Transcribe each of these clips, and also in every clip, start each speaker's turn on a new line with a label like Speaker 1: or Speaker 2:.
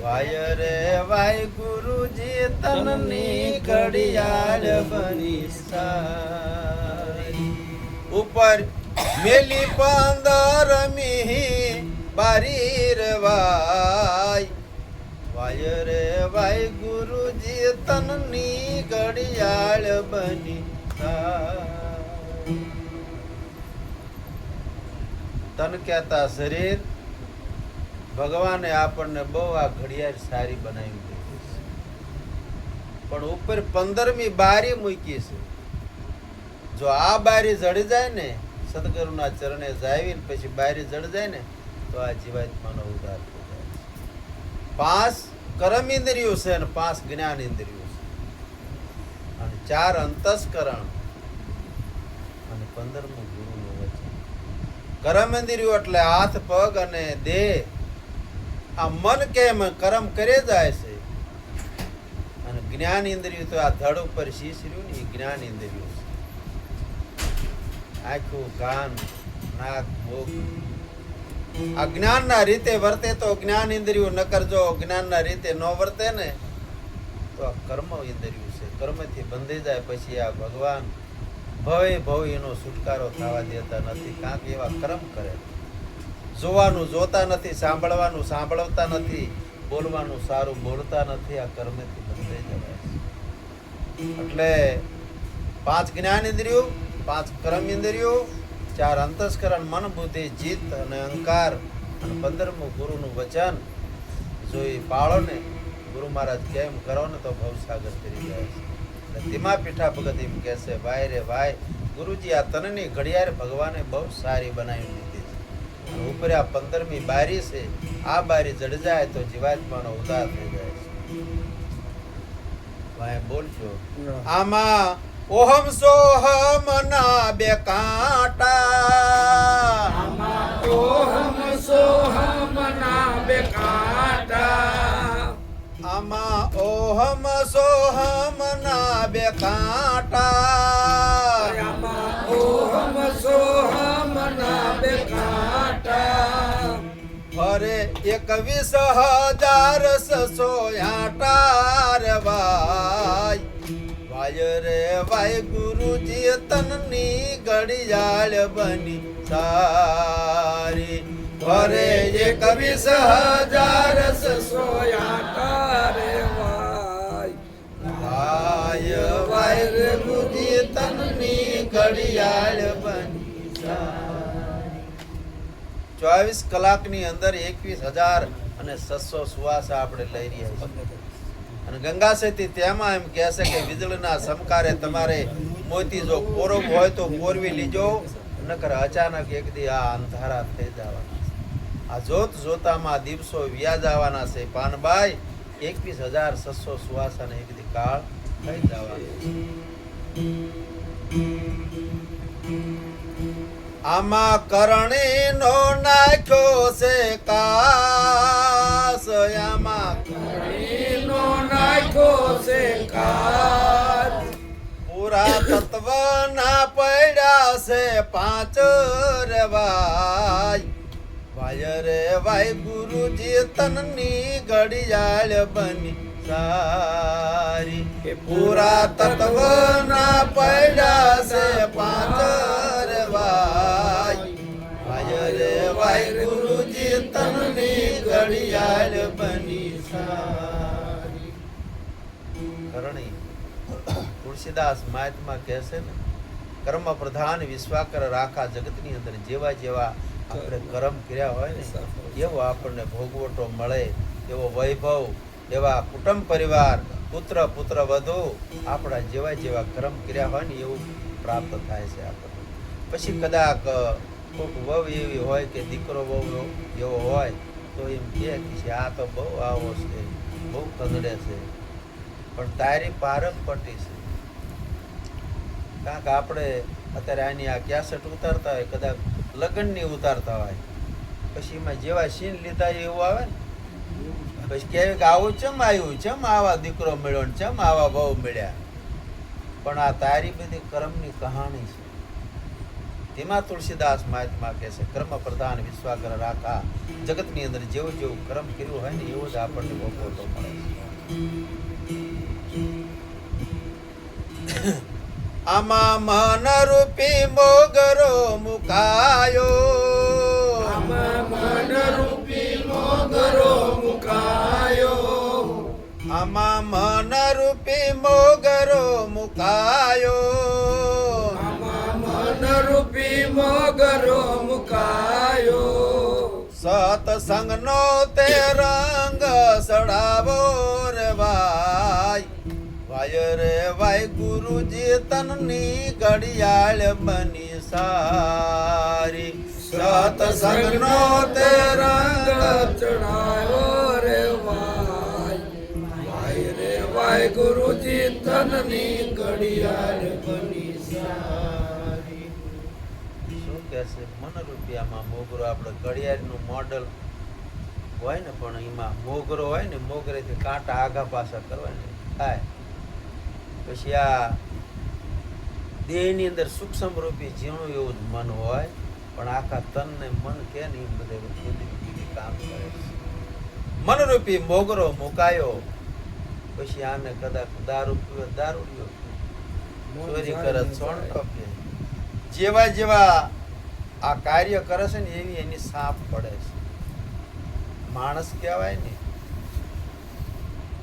Speaker 1: Y રે Y ગુરુજી તનની ઘડિયાળ બની સારી ઉપર મેલી 15મી બારી રે વાય રે વાય ગુરુજી તનની ઘડિયાળ બની સારી તન કહેતા શરીર ભગવાને આપણને બહુ આ ઘડિયાળ સારી બનાવી દીધી છે પણ ઉપર 15મી બારી મૂકી છે જો આ બારી જડી જાય ને સદગુરુના ચરણે જાવીને પછી બારી જડી જાય ને તો આ જીવાત્માનો ઉદ્ધાર થઈ જાય છે 5 કર્મ ઇન્દ્રિયો છે અને 5 જ્ઞાન ઇન્દ્રિયો છે અને 4 અંતસ્કરણ અને 15મું ગુરુનું વચન કર્મ ઇન્દ્રિયો એટલે હાથ પગ અને દેહ આ મન કેમ કર્મ કરે જાય છે અને જ્ઞાન ઇન્દ્રિય તો આ ધડ ઉપર શીશ રહ્યું ને એ જ્ઞાન ઇન્દ્રિય છે આખું કાન નાક મુખ આ જ્ઞાનના રીતે વર્તે તો જ્ઞાન ઇન્દ્રિયો ન કરજો જ્ઞાનના રીતે ન વર્તે ને તો આ કર્મ ઇન્દ્રિય છે કર્મથી બંધાઈ જાય પછી આ ભગવાન ભવે એનો છુટકારો થવા દેતા નથી કાંક એવા કર્મ કરે જોવાનું જોતા નથી સાંભળવાનું સાંભળતા નથી બોલવાનું સારું બોલતા નથી આ કર્મથી બંધાઈ જવાય એટલે 5 જ્ઞાન ઇન્દ્રિયો 5 કર્મ ઇન્દ્રિયો 4 અંતસ્કરણ મન બુદ્ધિ ચિત્ત અને અહંકાર અને 15મું ગુરુનું વચન જો એ પાળો ને ગુરુ મહારાજ કેમ કરો ને તો ભવસાગર તરી જાય છે એટલે ધીમા પીઠા ભગત એમ કહે છે ભાઈ રે ભાઈ ગુરુજી આ તનની ઘડિયાળ ભગવાને બહુ સારી બનાવી દીધી છે ઉપર આ 15મી બારી છે આ બારી જડ જાય તો જીવાત્માનો ઉદ્ધાર થઈ જાય છે ભાઈ બોલજો આમાં ઓહમ સોહમ ના બે કાંટા
Speaker 2: આમાં ઓહમ સોહમ ના બે કાંટા
Speaker 1: આમાં ઓહમ સોહમ ના બે કાંટા
Speaker 2: આમાં ઓહમ સોહમ ના બે કાંટા
Speaker 1: અરે 21,608 રે વાય રે વાય ગુરુજી તનની ઘડિયાળ બની સારી અરે
Speaker 2: 21,608 રે
Speaker 1: વાય વાય ગુરુજી તનની ઘડિયાળ બની સારી 24 કલાકની અંદર 21,600 સુવાસ આપણે લઈ રહ્યા છીએ અને ગંગા સતી તેમાં એમ કહે છે કે વીજળીના સમકારે તમારે મોતી જો કોરબ હોય તો કોરવી લીજો નકર અચાનક એક દી આ અંધારા થઈ જવાના છે આ જોત જોતામાં દિવસો વ્યા જવાના છે પાનબાઈ 21,600 સુવાસાને એક દી કાળ થઈ જવાનો આમાં કરણી નો નાખ્યો છે કાસ આમાં
Speaker 2: કરણીનો નાખ્યો છે કાચ
Speaker 1: પૂરા તત્વ ના પડ્યા છે 5 રે વાય રે વાય ગુરુજી તનની ઘડિયાળ બની સારી પૂરા તત્વ ના પડ્યા છે 5 રે વાય રે વાય ગુરુજી તનની ઘડિયાળ બની સારી કરણી તુલસીદાસ મહાત્મા કહે છે ને કર્મ પ્રધાન વિશ્વાકર રાખા જગતની અંદર જેવા જેવા આપણે કર્મ કર્યા હોય ને એવો આપણને ભોગવટો મળે એવો વૈભવ એવા કુટુંબ પરિવાર પુત્ર પુત્ર વધુ આપણા જેવા જેવા કર્મ કર્યા હોય ને એવું પ્રાપ્ત થાય છે આપણને પછી કદાચ કોઈક વહુ એવી હોય કે દીકરો વહુ એવો હોય તો એમ કહે કે આ તો બહુ આવો છે બહુ કગડે છે પણ તારી પારક પટી છે કારણ કે આપણે અત્યારે આની આ કેસેટ ઉતારતા હોય કદાચ લગ્નની ઉતારતા હોય પછી એમાં જેવા સીન લીધા એવું આવે ને પછી કહેવાય કે આવું ચમ આવ્યું ચમ આવા દીકરો મળ્યો ને ચમ આવા બહુ મળ્યા પણ આ તારી બધી કર્મની કહાણી છે તેમાં તુલસીદાસ મહાત્મા કહે છે કર્મ પ્રધાન વિશ્વાગ્ર રાખા. જગતની અંદર જેવું જેવું કર્મ કર્યું હોય ને એવું જ આપણને ભોગવટો મળે છે. આમાં મન રૂપી મોગરો મુકાયો,
Speaker 2: આમાં મન રૂપી મોગરો મુકાયો,
Speaker 1: આમાં મન રૂપી મોગરો મુકાયો,
Speaker 2: આમાં મન રૂપી મોગરો મુકાયો.
Speaker 1: સતસંગનો તે રંગ સડાવો રે ભાઈ, વાય રે વાય ગુરુજી તનની ઘડિયાળ બની સારી. સતસંગનો તે રંગ
Speaker 2: ચડાયો રે વાય રે વાય ગુરુજી તનની ઘડિયાળ બની સારી.
Speaker 1: શું કે છે મન રૂપિયામાં મોગરો આપણે ઘડિયાળનું મોડલ હોય ને પણ એમાં મોગરો હોય ને મોગરેથી કાંટા આગા પાછા કરવાને થાય. પછી આ દેહની અંદર સૂક્ષ્મ રૂપી ઝીણું એવું જ મન હોય પણ આખા તનને મન કે ને એ બધે કામ કરે છે. મનરૂપી મોગરો મુકાયો, પછી આને કદાચ દારૂ પીવે દારૂડિયો, ચોરી કરે સોણટો પીએ, જેવા જેવા આ કાર્ય કરે છે ને એવી એની સાપ પડે છે. માણસ કહેવાય ને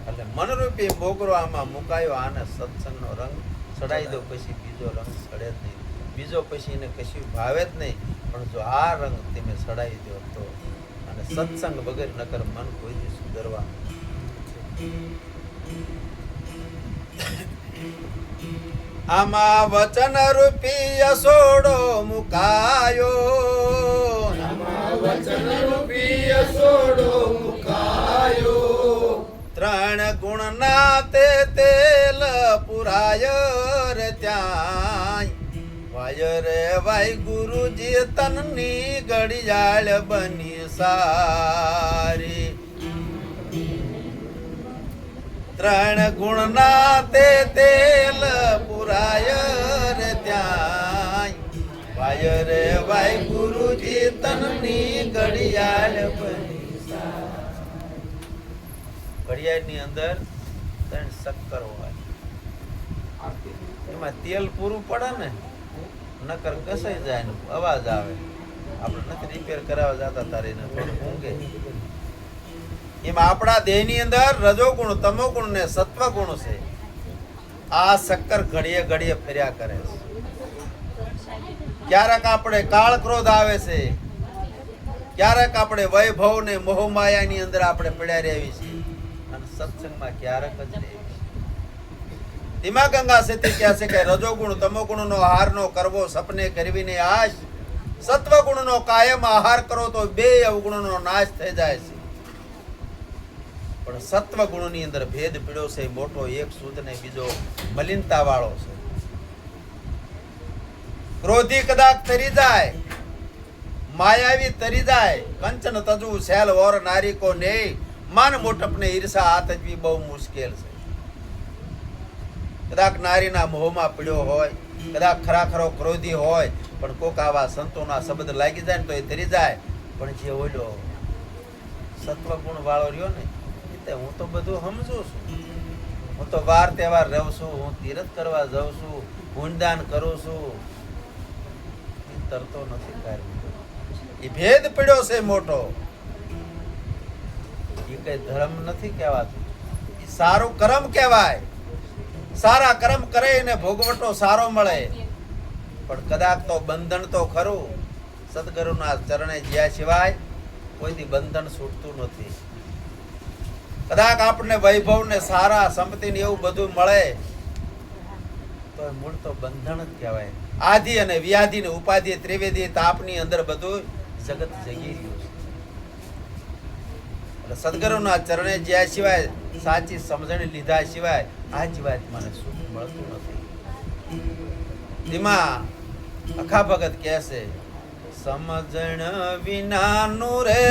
Speaker 1: એટલે મનરૂપી મોગરો આમાં મુકાયો. આને સત્સંગનો રંગ ચડાવી દો પછી બીજો રંગ ચડે જ નહીં, બીજો પછી એને કશું ભાવે જ નહીં. પણ જો આ રંગ તમે ચડાવી દો તો અને સત્સંગ વગર નકર મન કોઈ દી સુધરવા. આમાં વચન રૂપી યસોડો મુકાયો,
Speaker 2: આમાં વચન રૂપી યસોડો મુકાયો.
Speaker 1: ત્રણ ગુણ ના તે તેલ પુરાય રે ત્યાં, વાય રે વાય ગુરુજી તનની ઘડિયાળ બની સારી. ત્રણ ગુણ ના તે તેલ પુરાય રે ત્યાં, વાય રે વાય ગુરુજી તનની ઘડિયાળ બની સારી. ઘડિયાળની અંદર ત્રણ શક્કર હોય, એમાં તેલ પૂરું પડે ને નકર કસાઈ જાય ને અવાજ આવે. આપણે નથી રિપેર કરાવવા જતા તારે ઊંઘે. એમાં આપણા દેહની અંદર રજોગુણ તમોગુણ ને સત્વગુણ છે. આ શક્કર ઘડીએ ઘડીએ ફર્યા કરે છે. ક્યારેક આપણે કાળ ક્રોધ આવે છે, ક્યારેક આપણે વૈભવ ને મોહમાયાની અંદર આપણે પડ્યા રહેવી છે અને સત્સંગમાં ક્યારેક જ રહેવી છે. ધીમા ગંગા સતી કહે છે કે રજોગુણ તમોગુણનો આહારનો કરવો સપને કરવીને આશ, સત્વગુણનો કાયમ આહાર કરો તો બે અવગુણનો નાશ થઈ જાય છે. પણ સત્વગુણની અંદર ભેદ પીડ્યો છે મોટો, એક શુદ્ધ ને બીજો મલિનતા વાળો છે. ક્રોધી કદાચ તરી જાય, માયાવી તરી જાય, કંચન તજુ સેલ ઓર નારી કો ને, માન મોટપ ને ઈર્ષા આતજવી બહુ મુશ્કેલ છે. કદાચ નારીના મોહમાં પીડ્યો હોય, કદાચ ખરાખરો ક્રોધી હોય, પણ કોક આવા સંતોના શબ્દ લાગી જાય ને તો એ તરી જાય. પણ જે ઓલો સત્વગુણ વાળો રહ્યો ને, હું તો બધું સમજુ છું, હું તો વાર તહેવાર રહું છું, હું તીરથ કરવા જાઉં છું, પુણ્યદાન કરું છું, એ તરતો નથી કાર્ય. એ ભેદ પડ્યો છે મોટો. એ કઈ ધર્મ નથી કહેવાતું, એ સારું કર્મ કહેવાય. સારા કર્મ કરે ને ભોગવટો સારો મળે. પણ કદાચ તો બંધન તો ખરું. સદગુરુના ચરણે જ્યાં સિવાય કોઈથી બંધન છૂટતું નથી. કદાચ આપણને વૈભવ ને સારા સંપત્તિ ને એવું બધું મળે તો મૂળ તો બંધન જ કહેવાય. આદિ અને વ્યાધિ ને ઉપાધિ ત્રિવેદી તાપની અંદર બધું જગત જગી રહ્યું છે. એટલે સદગુરુના ચરણે જ્યાં સિવાય સાચી સમજણ લીધા સિવાય આ જીવાત્માને સુખ મળતું નથી. તેમાં અખા ભગત કહે છે, સમજણ વિનાનું રે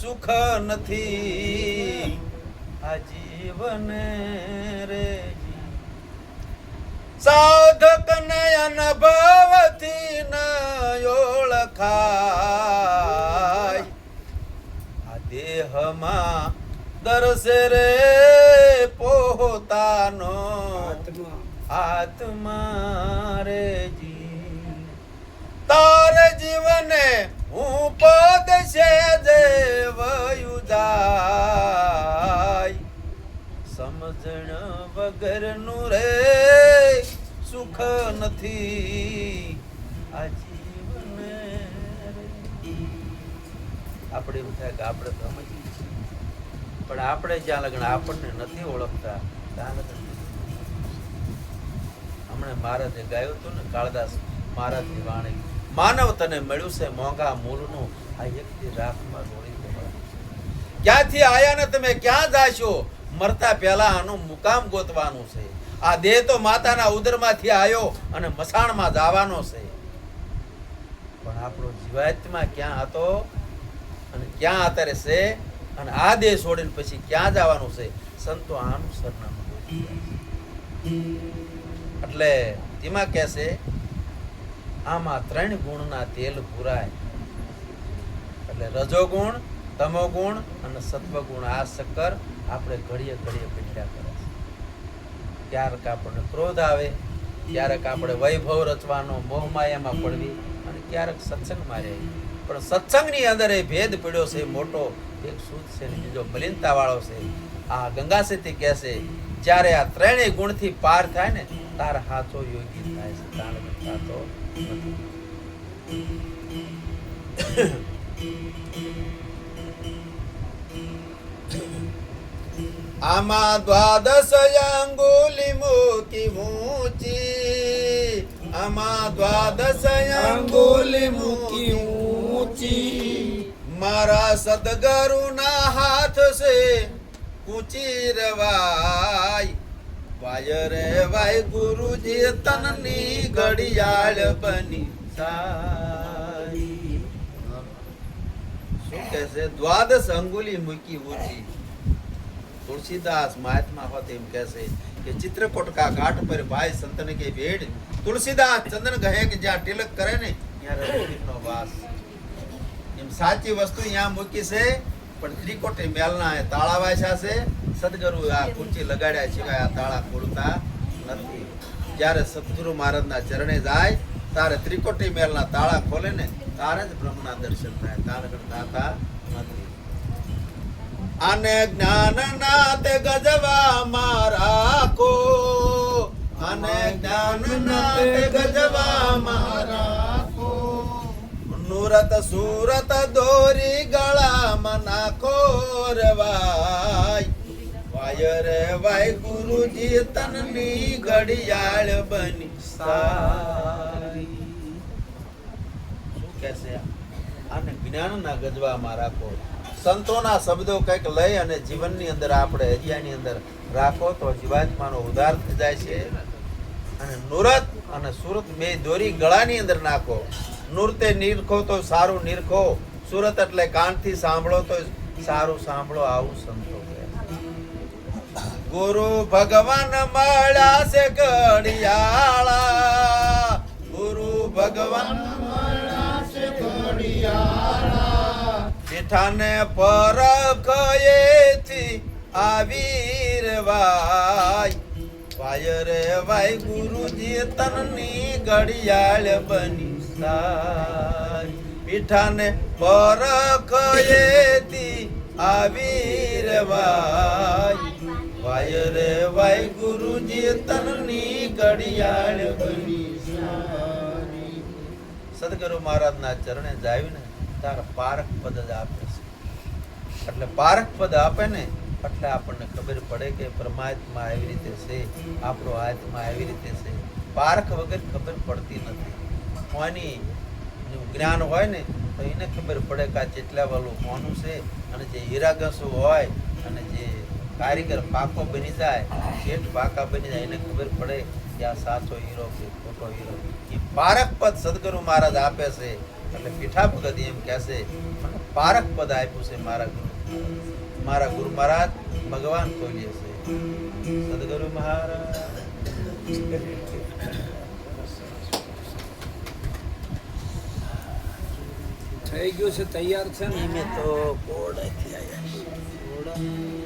Speaker 1: સુખ નથી આ જીવન રે. સાધકને અનુભવથી ન ઓળખાય આ દેહમાં દર્શે રે પોતાનો આત્મા રે જી તાર જીવને હું પદ છે દેવયુ જાય સમજણ વગરનું રે સુખ નથી આ જીવન આપણે એવું થાય કે આપણે સમજીએ છીએ પણ આપણે જ્યાં લગ્ન આપણને નથી ઓળખતા ત્યાં લગ્ન હમણાં મહારાજે ગાયું હતું ને કાળદાસ મહારાજની વાણી માનવ તને મળ્યું છે મોંઘા મૂલનું આ એકથી રાખમાં રોળી દેવાનું ક્યાંથી આયા ને તમે ક્યાં જાશો મરતા પહેલા આનું મુકામ ગોતવાનું છે આ દેહ તો માતાના ઉદરમાંથી આવ્યો અને મસાણમાં જવાનો છે પણ આપણો જીવાત્મા ક્યાં હતો અને ક્યાં અત્યારે છે અને આ દેહ છોડીને પછી ક્યાં જવાનું છે સંતો આનું સરનામું એટલે તેમાં કહે છે આમાં 3 ગુણના તેલ પુરાય એટલે રજોગુણ તમોગુણ અને સત્વગુણ આ શક્કર આપણે ઘડીએ ઘડીએ પીઠ્યા કરે છે ક્યારેક આપણને ક્રોધ આવે ક્યારેક આપણે વૈભવ રચવાનો મોહમાયામાં પડવી અને ક્યારેક સત્સંગમાં રહે પણ સત્સંગની અંદર એ ભેદ પડ્યો છે મોટો એક શુદ્ધ છે ને બીજો મલિનતા વાળો છે આ ગંગાસેથી કહે છે જ્યારે આ 3 ગુણથી પાર થાય ને તાર હાથો યોગી થાય છે તાર થતો નથી આમાં દ્વાદશ અંગુલી મૂકી ઊંચી આમાં દ્વાદશ અંગુલી મૂકી ઊંચી મારા સદગુરુના હાથ છે ઊંચી રવાય વાય રે વાય ગુરુજી તનની ઘડિયાળ બની સારી શું કહે છે દ્વાદશ અંગુલી મૂકી ઊંચી तुलसीदास महात्मा होते एम कैसे कि चित्रकूट का घाट पर भाई संतन के भेड़ तुलसीदास चंदन गहे के ज्યાં તિલક કરે ને ત્યાં રઘુવીરનો વાસ એમ સાચી વસ્તુ ત્યાં મૂકી છે પણ ત્રિકોટી મેલના એ તાળા વાસ્યા છે સદગુરુ આ ખુરચી લગાડ્યા સિવાય આ તાળા ખોલતા નથી જ્યારે સદગુરુ મહારાજના ચરણે જાય તારે ત્રિકોટી મેલના તાળા ખોલે ને તારે જ બ્રહ્મના દર્શન થાય તારે થતા નથી આને જ્ઞાન ના તે ગજવામાં રાખો આને જ્ઞાન ના તે ગજવામાં રાખો નુરત સુરત દોરી ગળામાં નાખો રે વાય રે વાય ગુરુજી તનની ઘડિયાળ બની સારી શું કહેશે આને જ્ઞાન ના ગજવામાં રાખો સંતોના શબ્દો કંઈક લઈ અને જીવનની અંદર આપણે હરિયાની અંદર રાખો તો જીવાત્માનો ઉદ્ધાર થઈ જાય છે અને નુરત અને સુરત બે દોરી ગળાની અંદર નાખો નુરતે નિરખો તો સારું નિરખો સુરત એટલે કાનથી સાંભળો તો સારું સાંભળો આવું સંતો કહે ગુરુ ભગવાન મળ્યા છે ઘડિયાળા ગુરુ ભગવાન મળ્યા છે ઘડિયાળા જેઠાને પરખયેથી આવી રે વાય રે વાય ગુરુજી તનની ઘડિયાળ બની સારી મીઠાને પરખયેથી આવી રે વાય રે વાય ગુરુજી તનની ઘડિયાળ બની સારી સદગુરુ મહારાજના ચરણે જાવીને તારા પારખ પદ જ આપે છે એટલે પારખ પદ આપે ને એટલે આપણને ખબર પડે કે પરમાત્મા એવી રીતે છે આપણો આત્મા એવી રીતે છે પારખ વગર ખબર પડતી નથી કોની જ્ઞાન હોય ને તો એને ખબર પડે કે આ જેટલા વાળું કોનું છે અને જે હીરાઘસુ હોય અને જે કારીગર પાકો બની જાય શેઠ પાકા બની જાય એને ખબર પડે કે આ સાચો હીરો કે ખોટો હીરો એ પારખ પદ સદગુરુ મહારાજ આપે છે એટલે પીઠા ભગત એમ કહેશે મને પારખ પદ આપ્યું છે મારા ગુરુ મહારાજ ભગવાન ખોલીએ છે સદગુરુ મહારાજ
Speaker 2: થઈ ગયું છે, તૈયાર છે ને.
Speaker 1: મેં તો કોડ અહીંથી આવ્યા.